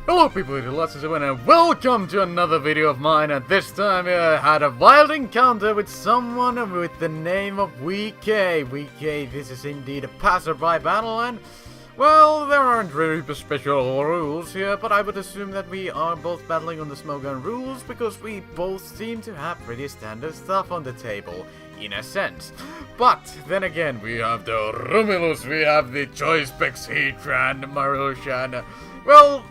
Hello people, it's Gliscor and welcome to another video of mine, and this time I had a wild encounter with someone with the name of VK. VK, this is indeed a passerby battle, and well, there aren't really special rules here, but I would assume that we are both battling on the Smogon rules, because we both seem to have pretty standard stuff on the table, in a sense. But then again, we have the RUMILUS, we have the Choice Specs Heatran, Marusha, and well,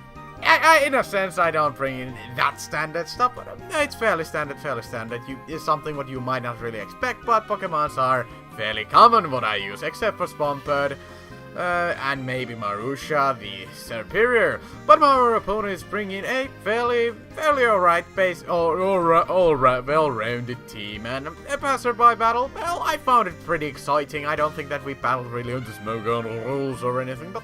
in a sense, I don't bring in that standard stuff, but it's fairly standard, it's something what you might not really expect, but Pokemons are fairly common what I use, except for Swampert, and maybe Marusha, the Serperior. But our opponent is bringing a fairly alright base, well-rounded team, and a passerby battle, well, I found it pretty exciting. I don't think that we battled really on the Smogon rules or anything, but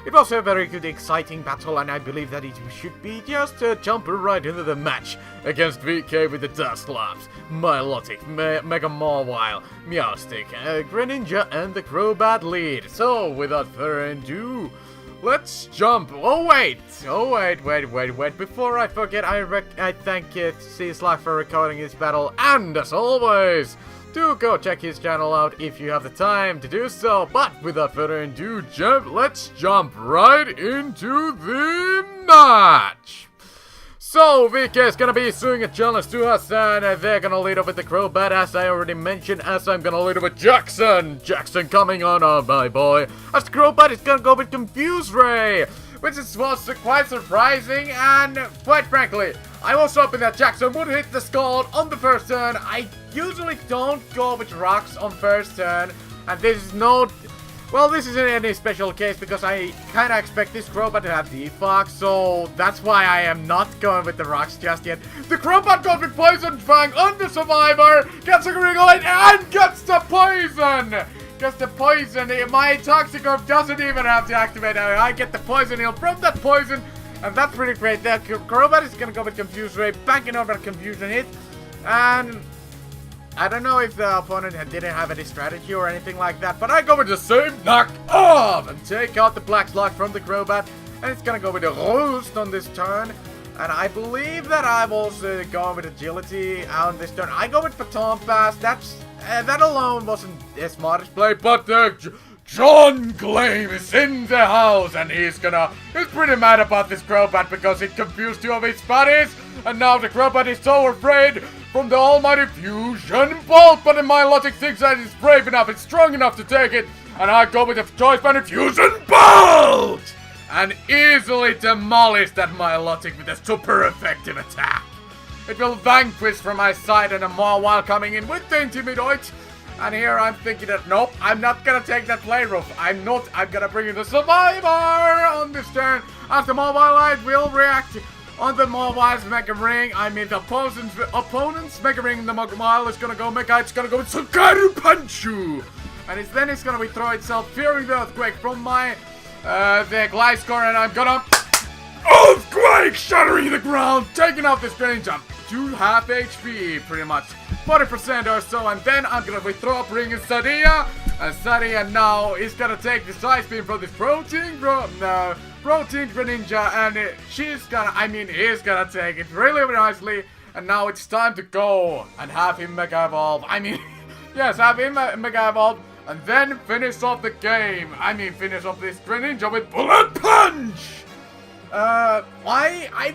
it was a very good, exciting battle, and I believe that it should be just jump right into the match against VK with the Dusclops, Milotic, Mega-Mawile, Meowstic, Greninja, and the Crobat lead. So, without further ado, let's jump. Oh wait, before I forget, I thank Cizor for recording this battle, and as always, do go check his channel out if you have the time to do so. But without further ado, let's jump right into the match. So VK is gonna be doing a challenge to us, and they're gonna lead up with the Crobat, as I already mentioned, as I'm gonna lead up with Jackson. Jackson coming on, my boy. As the Crobat is gonna go with Confuse Ray, which was quite surprising, and quite frankly, I was hoping that Jackson would hit the Scald on the first turn. I usually don't go with rocks on first turn, and this is this isn't any special case because I kinda expect this Crobat to have Defox, so that's why I am not going with the rocks just yet. The Crobat goes with Poison Fang on the Survivor, gets a Regalite, and gets the Poison! Gets the Poison. My Toxicroak doesn't even have to activate. I get the Poison Heal from that Poison, and that's pretty great. The Crobat is gonna go with Confuse Ray, banking over that Confusion hit, and I don't know if the opponent didn't have any strategy or anything like that, but I go with the same knock off and take out the Black Slug from the Crobat, and it's gonna go with the Roost on this turn. And I believe that I'm also going with Agility on this turn. I go with Baton Pass. That alone wasn't a smartest play, but John Glame is in the house, and he's pretty mad about this Crobat because it confused two of his buddies, and now the Crobat is so afraid from the almighty Fusion Bolt, but the Milotic thinks that it's brave enough, it's strong enough to take it, and I go with the Choice Banded Fusion Bolt! And easily demolish that Milotic with a super effective attack. It will vanquish from my side, and a Mawile coming in with the Intimidate. And here I'm thinking that, nope, I'm not gonna take that play rough. I'm gonna bring in the Survivor on this turn, as the Mawile will react on the Mawile's Mega Ring. I mean, the opponent's Mega Ring, the Mawile is gonna go Mega, it's gonna go with Sugaru Punchu! And it's gonna throw itself, fearing the Earthquake from my, the Gliscor, and I'm gonna Earthquake, shattering the ground, taking out this Greninja to half HP, pretty much 40% or so, and then I'm gonna throw up Ring in Sadia, and Sadia now is gonna take the Side Beam from this Protein Greninja, and he's gonna take it really nicely, and now it's time to go and have him Mega Evolve. Yes, have him Mega Evolve, and then finish off the game. Finish off this Greninja with Bullet Punch! I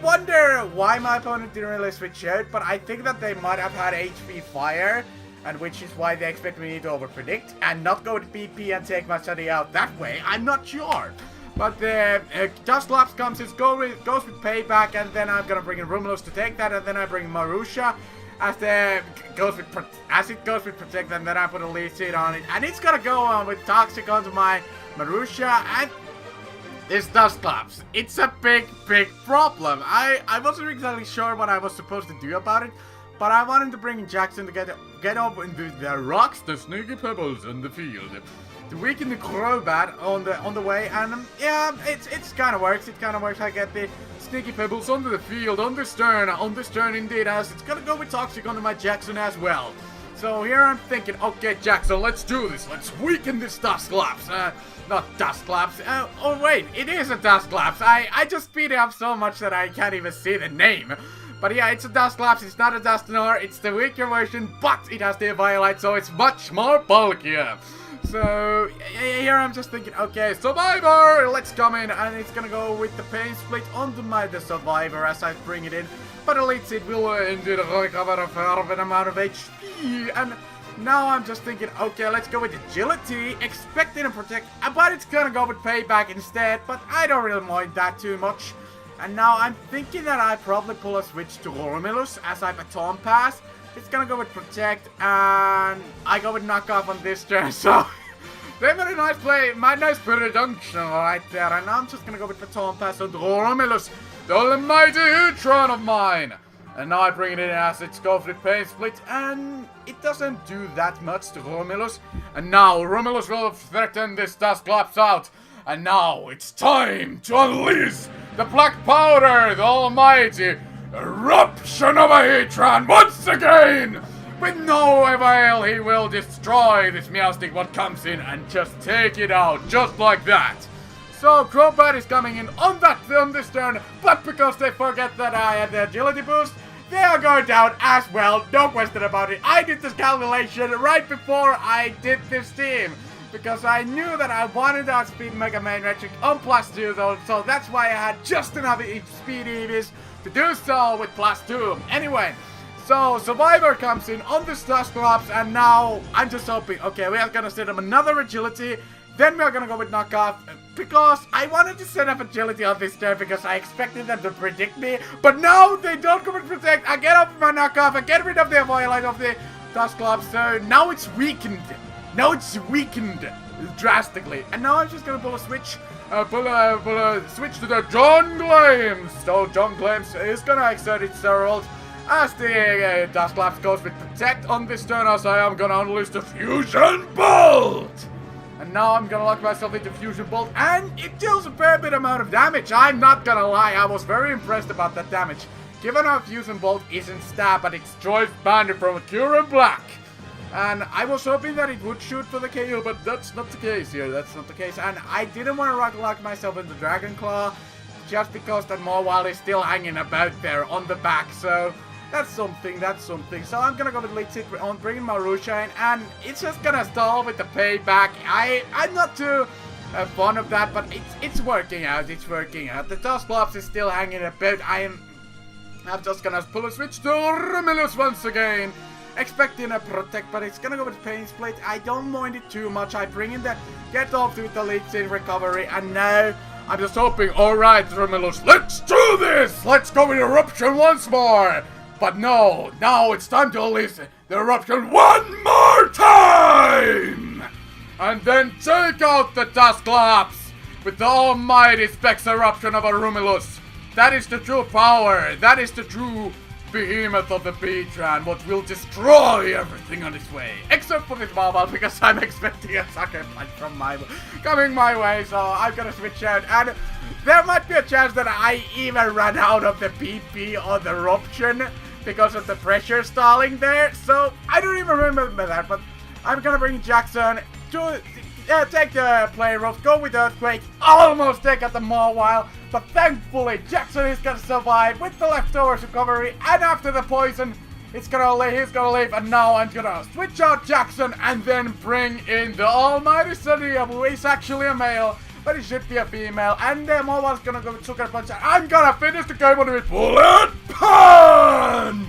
wonder why my opponent didn't really switch out, but I think that they might have had HP Fire, and which is why they expect me to overpredict and not go to PP and take my study out that way. I'm not sure. But the Dusclops goes with Payback, and then I'm gonna bring in RUMILUS to take that, and then I bring Marusha as it goes with Protect, and then I put a lead seed on it, and it's gonna go on with Toxic onto my Marusha, and this Dusclops. It's a big problem. I wasn't exactly sure what I was supposed to do about it, but I wanted to bring in Jackson to get up into the rocks, the sneaky pebbles in the field, to weaken the Crobat on the way, and yeah, it's kind of works. It kind of works. I get the sneaky pebbles onto the field on this turn indeed, as it's gonna go with Toxic onto my Jackson as well. So here I'm thinking, okay, Jackson, let's do this. Let's weaken this Dusclops. Not Dusclops. Oh, wait, it is a Dusclops. I just speed it up so much that I can't even see the name. But yeah, it's a Dusclops. It's not a Duscnoir. It's the weaker version, but it has the Eviolite, so it's much more bulkier. So here I'm just thinking, okay, Survivor, let's come in, and it's gonna go with the Pain Split onto the Survivor as I bring it in. But Elite Seed will indeed recover a fair amount of HP, and now I'm just thinking, okay, let's go with Agility, expecting to protect, but it's gonna go with Payback instead, but I don't really mind that too much. And now I'm thinking that I probably pull a switch to RUMILUS as I Baton Pass. It's gonna go with Protect, and I go with Knock Off on this turn, so very nice play, my nice production right there. And now I'm just gonna go with Baton Pass on RUMILUS, the almighty Heatran of mine. And now I bring it in as it goes with Pain Split, and it doesn't do that much to RUMILUS. And now RUMILUS will threaten this Dusclops out. And now it's time to unleash the Black Powder, the almighty eruption of a Heatran once again! With no avail, he will destroy this Meowstic what comes in and just take it out, just like that. So Crobat is coming in on this turn, but because they forget that I had the agility boost, they are going down as well, no question about it. I did this calculation right before I did this team, because I knew that I wanted to outspeed Mega Man Metric on +2 though, so that's why I had just enough speed EVs to do so with +2. Anyway, so Survivor comes in on this Dusclops, and now I'm just hoping, okay, we are gonna set up another agility, then we are gonna go with Knockoff, because I wanted to set up agility on this turn because I expected them to predict me, but now they don't go with Protect. I get up with my Knockoff, I get rid of the Eviolite of the Dusclops, so now it's weakened. Now it's weakened drastically, and now I'm just gonna pull a switch. Pull a switch to the John Glames. So John Glames is gonna exert its ult as the Dusclops goes with Protect on this turn, as I am gonna unleash the Fusion Bolt. And now I'm gonna lock myself into Fusion Bolt, and it deals a fair bit amount of damage. I'm not gonna lie, I was very impressed about that damage. Given how Fusion Bolt isn't stab, but it destroys Bandit from Kyurem-Black. And I was hoping that it would shoot for the KO, but that's not the case here. That's not the case. And I didn't want to lock myself into Dragon Claw, just because that Mawile is still hanging about there on the back. So that's something, that's something. So I'm gonna go with Late Sit on bringing my Rushine, and it's just gonna stall with the Payback. I'm not too fond of that, but it's working out. It's working out. The Dusclops is still hanging about. I'm just gonna pull a switch to RUMILUS once again, expecting a Protect, but it's gonna go with Pain Split. I don't mind it too much. I bring in the Get Off with the Late Sit recovery, and now I'm just hoping, alright RUMILUS, let's do this! Let's go with Eruption once more! But no, now it's time to unleash the Eruption one more time! And then take out the Dusclops with the almighty Specs Eruption of a RUMILUS. That is the true power, that is the true behemoth of the Heatran, what will destroy everything on its way. Except for this Mawile, because I'm expecting a Sucker Punch from coming my way, so I'm gonna switch out. And there might be a chance that I even run out of the PP on the Eruption because of the pressure stalling there. So I don't even remember that, but I'm gonna bring Jackson to take the play roles, go with Earthquake, almost take out the Mawile, but thankfully Jackson is gonna survive with the leftovers recovery, and after the poison, he's gonna leave, and now I'm gonna switch out Jackson and then bring in the almighty Serperior, who is actually a male, but he should be a female, and the Mawile's gonna go with Sucker Punch, and I'm gonna finish the game with Bullet Punch!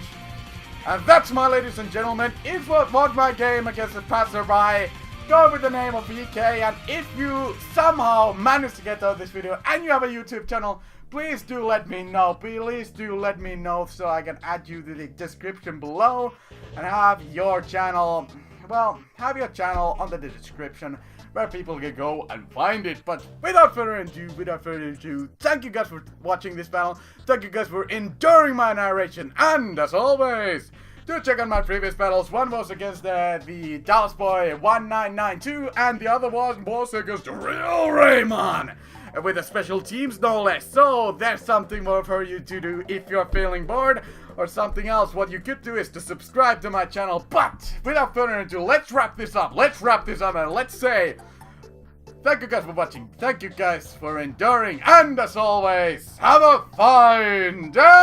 And that's, my ladies and gentlemen, it was my game against the passerby. Go with the name of VK, and if you somehow manage to get out this video and you have a YouTube channel, please do let me know. Please do let me know so I can add you to the description below and have your channel, well, have your channel under the description where people can go and find it. But without further ado, thank you guys for watching this battle. Thank you guys for enduring my narration, and as always, do check out my previous battles. One was against the Dallas Boy 1992, and the other was against the real Raymond. with the special teams no less. So there's something more for you to do if you're feeling bored, or something else. What you could do is to subscribe to my channel. But without further ado, let's wrap this up. And let's say thank you guys for watching. Thank you guys for enduring. And as always, have a fine day.